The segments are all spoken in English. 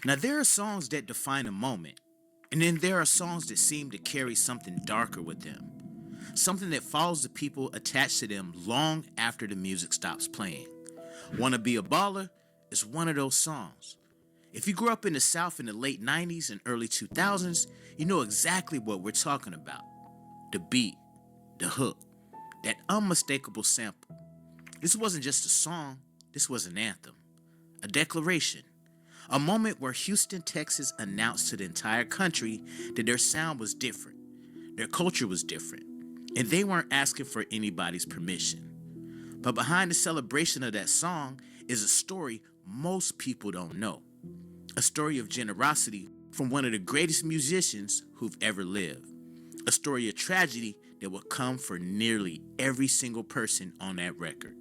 Now, there are songs that define a moment, and then there are songs that seem to carry something darker with them, something that follows the people attached to them long after the music stops playing. Wanna Be a Baller is one of those songs. If you grew up in the South in the late 90s and early 2000s, you know exactly what we're talking about. The beat, the hook, that unmistakable sample. This wasn't just a song, this was an anthem, a declaration, a moment where Houston, Texas announced to the entire country that their sound was different, their culture was different, and they weren't asking for anybody's permission. But behind the celebration of that song is a story most people don't know. A story of generosity from one of the greatest musicians who've ever lived. A story of tragedy that will come for nearly every single person on that record.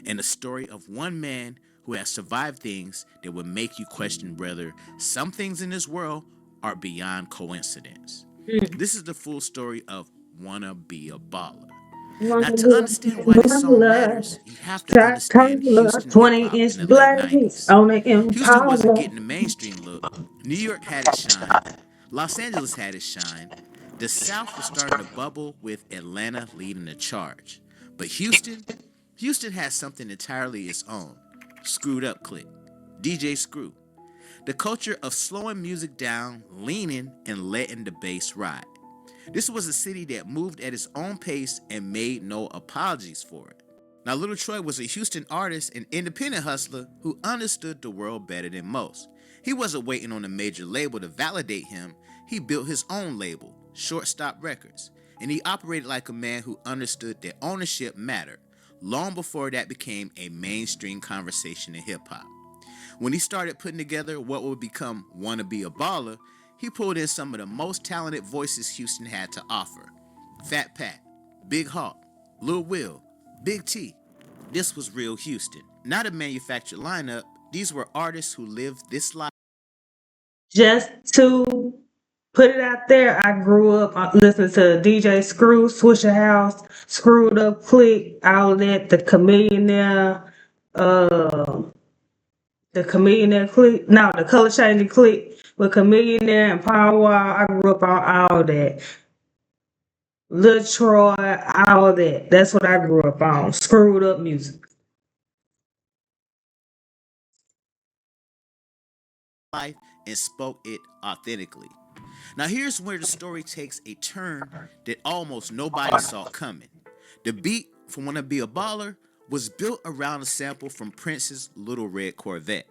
And a story of one man who has survived things that would make you question whether some things in this world are beyond coincidence. This is the full story of Wanna Be a Baller. Now, to understand why this song matters, you have to understand Houston hip 20 hop in inch the late blades 90s. on the Houston wasn't Impala. getting the mainstream look. New York had its shine. Los Angeles had its shine. The South was starting to bubble with Atlanta leading the charge. But Houston has something entirely its own. Screwed Up Click. DJ Screw. The culture of slowing music down, leaning, and letting the bass ride. This was a city that moved at its own pace and made no apologies for it. Now, Little Troy was a Houston artist and independent hustler who understood the world better than most. He wasn't waiting on a major label to validate him. He built his own label, Shortstop Records, and he operated like a man who understood that ownership mattered, long before that became a mainstream conversation in hip hop. When he started putting together what would become Wanna Be a Baller, he pulled in some of the most talented voices Houston had to offer. Fat Pat, Big Hawk, Lil Will, Big T. This was real Houston. Not a manufactured lineup, these were artists who lived this life. Just to put it out there, I grew up listening to DJ Screw, Swisher House, Screwed Up Click, all of that, uh, the Chameleonaire Click, no, the Color Changing Click with Chameleonaire and Power Wall. I grew up on all that. Lil Troy, all that. That's what I grew up on. Screwed up music. Life and spoke it authentically. Now here's where the story takes a turn that almost nobody saw coming. The beat for Wanna Be a Baller was built around a sample from Prince's Little Red Corvette.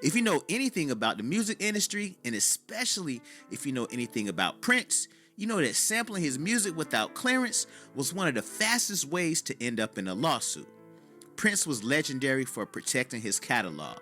If you know anything about the music industry, and especially if you know anything about Prince, you know that sampling his music without clearance was one of the fastest ways to end up in a lawsuit. Prince was legendary for protecting his catalog.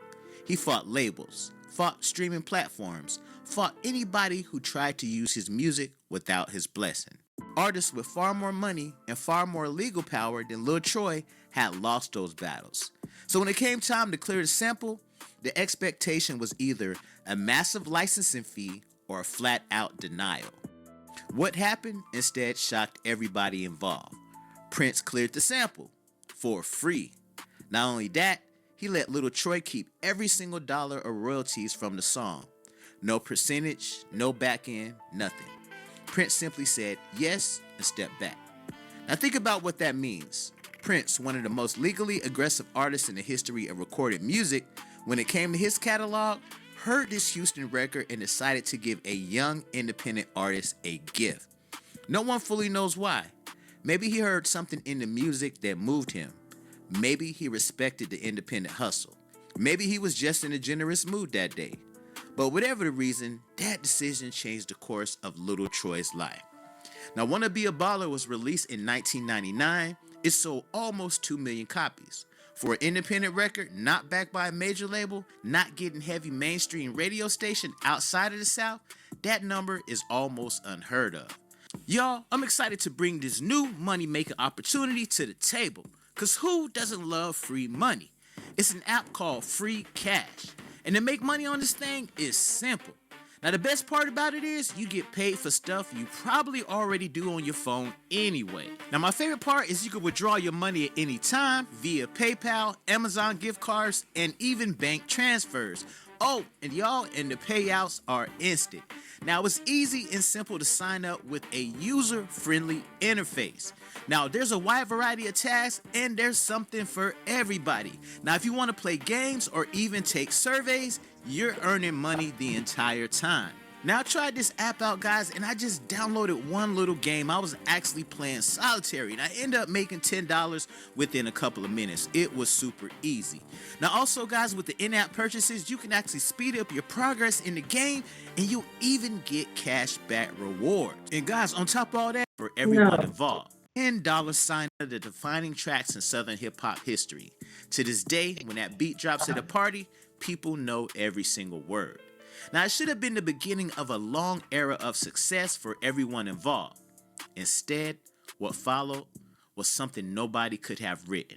He fought labels, fought streaming platforms, fought anybody who tried to use his music without his blessing. Artists with far more money and far more legal power than Lil Troy had lost those battles. So when it came time to clear the sample, the expectation was either a massive licensing fee or a flat out denial. What happened instead shocked everybody involved. Prince cleared the sample for free. Not only that, he let Little Troy keep every single dollar of royalties from the song. No percentage, no back end, nothing. Prince simply said yes and stepped back. Now think about what that means. Prince, one of the most legally aggressive artists in the history of recorded music, when it came to his catalog, heard this Houston record and decided to give a young independent artist a gift. No one fully knows why. Maybe he heard something in the music that moved him. Maybe he respected the independent hustle. Maybe he was just in a generous mood that day. But whatever the reason, that decision changed the course of Little Troy's life. Now, Wanna Be a Baller was released in 1999. It sold almost 2 million copies. For an independent record, not backed by a major label, not getting heavy mainstream radio station outside of the South, that number is almost unheard of. Y'all, I'm excited to bring this new money-making opportunity to the table. Cause who doesn't love free money? It's an app called Free Cash. And to make money on this thing is simple. Now the best part about it is you get paid for stuff you probably already do on your phone anyway. Now my favorite part is you can withdraw your money at any time via PayPal, Amazon gift cards, and even bank transfers. Oh, and y'all, and the payouts are instant. Now, it's easy and simple to sign up with a user-friendly interface. Now, there's a wide variety of tasks and there's something for everybody. Now, if you want to play games or even take surveys, you're earning money the entire time. Now I tried this app out, guys, and I just downloaded one little game. I was actually playing solitary, and I ended up making $10 within a couple of minutes. It was super easy. Now also, guys, with the in-app purchases, you can actually speed up your progress in the game, and you'll even get cash back rewards. And guys, on top of all that, for everyone No. involved, $10 sign of the defining tracks in Southern hip hop history. To this day, when that beat drops at a party, people know every single word. Now, it should have been the beginning of a long era of success for everyone involved. Instead, what followed was something nobody could have written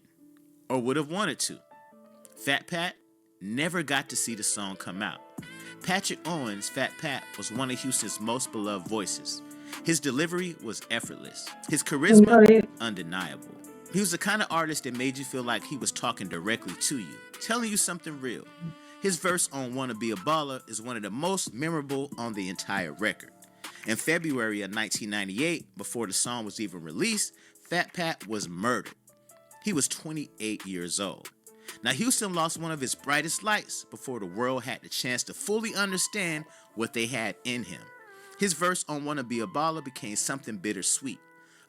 or would have wanted to. Fat Pat never got to see the song come out. Patrick Owens, Fat Pat, was one of Houston's most beloved voices. His delivery was effortless, his charisma undeniable. He was the kind of artist that made you feel like he was talking directly to you, telling you something real. His verse on Wanna Be a Baller is one of the most memorable on the entire record. In February of 1998, before the song was even released, Fat Pat was murdered. He was 28 years old. Now, Houston lost one of his brightest lights before the world had the chance to fully understand what they had in him. His verse on Wanna Be a Baller became something bittersweet,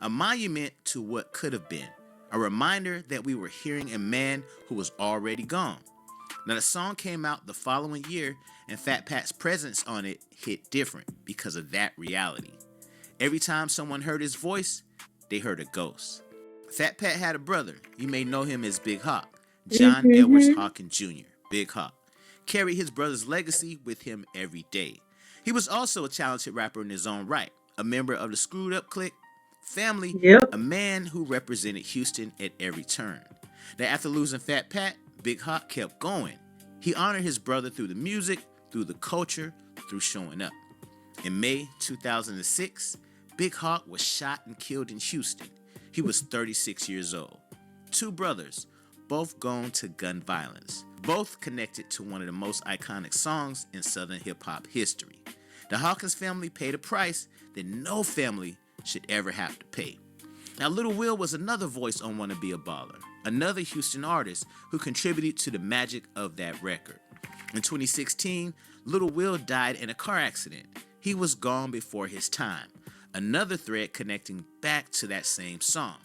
a monument to what could have been, a reminder that we were hearing a man who was already gone. Now, the song came out the following year, and Fat Pat's presence on it hit different because of that reality. Every time someone heard his voice, they heard a ghost. Fat Pat had a brother. You may know him as Big Hawk, John Edwards Hawkins Jr., Big Hawk. Carried his brother's legacy with him every day. He was also a talented rapper in his own right, a member of the Screwed Up Clique family, Yep. a man who represented Houston at every turn. Now, after losing Fat Pat, Big Hawk kept going. He honored his brother through the music, through the culture, through showing up. In May 2006, Big Hawk was shot and killed in Houston. He was 36 years old. Two brothers, both gone to gun violence, both connected to one of the most iconic songs in Southern hip-hop history. The Hawkins family paid a price that no family should ever have to pay. Now, Lil Will was another voice on Wanna Be a Baller, another Houston artist who contributed to the magic of that record. In 2016, Lil Will died in a car accident. He was gone before his time. Another thread connecting back to that same song,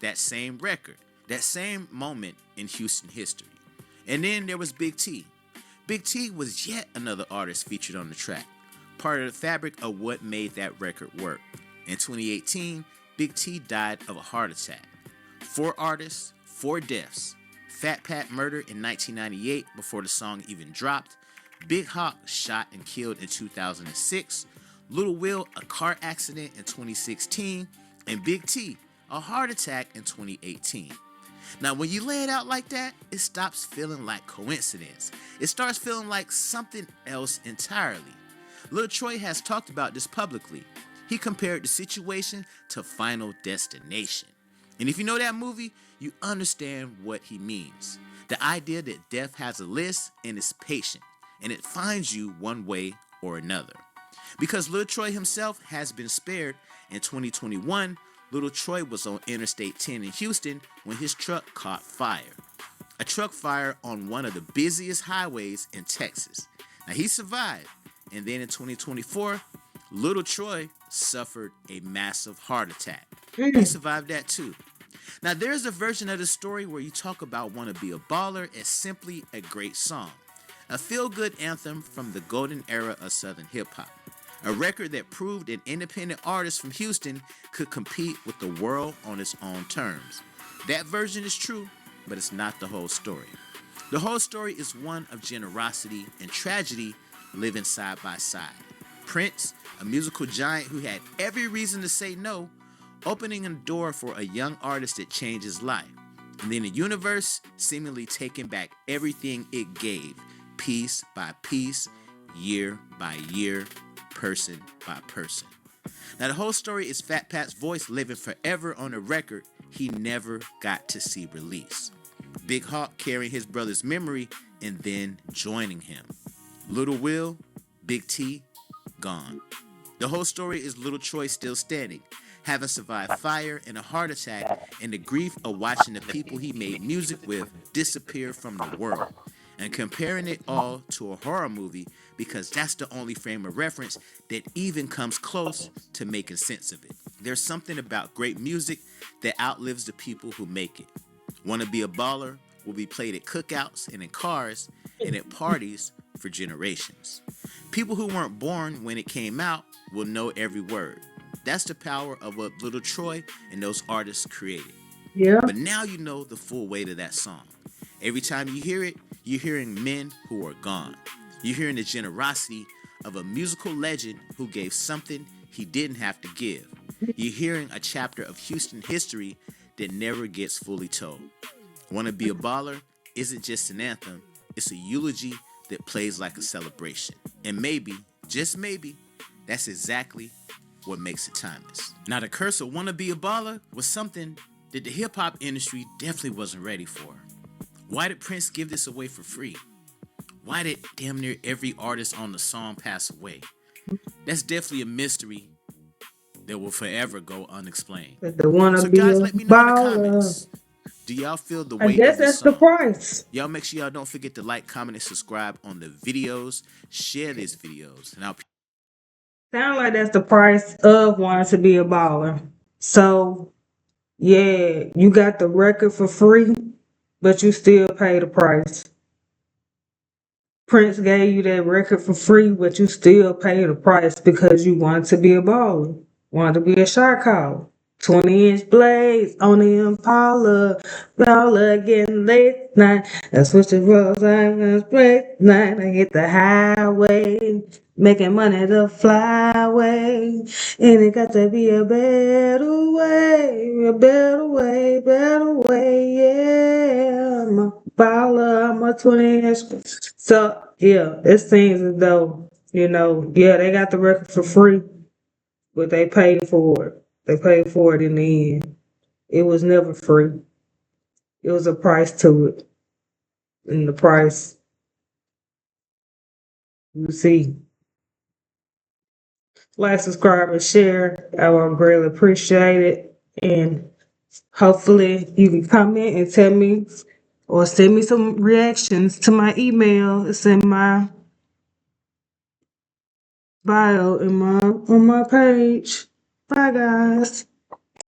that same record, that same moment in Houston history. And then there was Big T. Big T was yet another artist featured on the track, part of the fabric of what made that record work. In 2018, Big T died of a heart attack. 4 artists, 4 deaths. Fat Pat murdered in 1998 before the song even dropped. Big Hawk shot and killed in 2006. Lil Will, a car accident in 2016. And Big T, a heart attack in 2018. Now, when you lay it out like that, it stops feeling like coincidence. It starts feeling like something else entirely. Lil Troy has talked about this publicly. He compared the situation to Final Destination. And if you know that movie, you understand what he means. The idea that death has a list and is patient, and it finds you one way or another. Because Lil Troy himself has been spared, in 2021, Lil Troy was on Interstate 10 in Houston when his truck caught fire. A truck fire on one of the busiest highways in Texas. Now, he survived, and then in 2024, Lil Troy suffered a massive heart attack. He survived that too. Now, there's a version of the story where you talk about Wanna Be a Baller as simply a great song, a feel-good anthem from the golden era of Southern hip-hop, a record that proved an independent artist from Houston could compete with the world on its own terms. That version is true, but it's not the whole story. The whole story is one of generosity and tragedy living side by side. Prince, a musical giant who had every reason to say no, opening a door for a young artist that changed his life. And then the universe seemingly taking back everything it gave, piece by piece, year by year, person by person. Now, the whole story is Fat Pat's voice living forever on a record he never got to see released. Big Hawk carrying his brother's memory and then joining him. Little Will, Big T, gone. The whole story is Little Troy still standing, having survived fire and a heart attack and the grief of watching the people he made music with disappear from the world. And comparing it all to a horror movie because that's the only frame of reference that even comes close to making sense of it. There's something about great music that outlives the people who make it. Wanna Be a Baller will be played at cookouts and in cars and at parties for generations. People who weren't born when it came out will know every word. That's the power of what Little Troy and those artists created. Yeah. But now you know the full weight of that song. Every time you hear it, you're hearing men who are gone. You're hearing the generosity of a musical legend who gave something he didn't have to give. You're hearing a chapter of Houston history that never gets fully told. Wanna Be a Baller isn't just an anthem, it's a eulogy that plays like a celebration. And maybe, just maybe, that's exactly what makes it timeless. Now, the curse of Wanna Be a Baller was something that the hip hop industry definitely wasn't ready for. Why did Prince give this away for free? Why did damn near every artist on the song pass away? That's definitely a mystery that will forever go unexplained. The wanna So, be guys, a let me know in the baller. comments. Do y'all feel the I weight guess of this that's the song? price. Y'all make sure y'all don't forget to like, comment, and subscribe on the videos. Share these videos. And Sound like that's the price of wanting to be a baller. So yeah, you got the record for free, but you still pay the price. Prince gave you that record for free, but you still pay the price because you want to be a baller, want to be a shot caller. 20-inch blades on the Impala, baller getting late night. I switch the roads, I'm gonna break night. I hit the highway, making money the flyway. And it got to be a better way, yeah. I'm a baller, I'm a 20-inch. So yeah, it seems as though, yeah, they got the record for free, but they paid for it. They paid for it in the end. It was never free. It was a price to it. And the price, you see. Like, subscribe, and share. I would greatly appreciate it. And hopefully you can comment and tell me or send me some reactions to my email. It's in my bio in my on my page. Bye guys.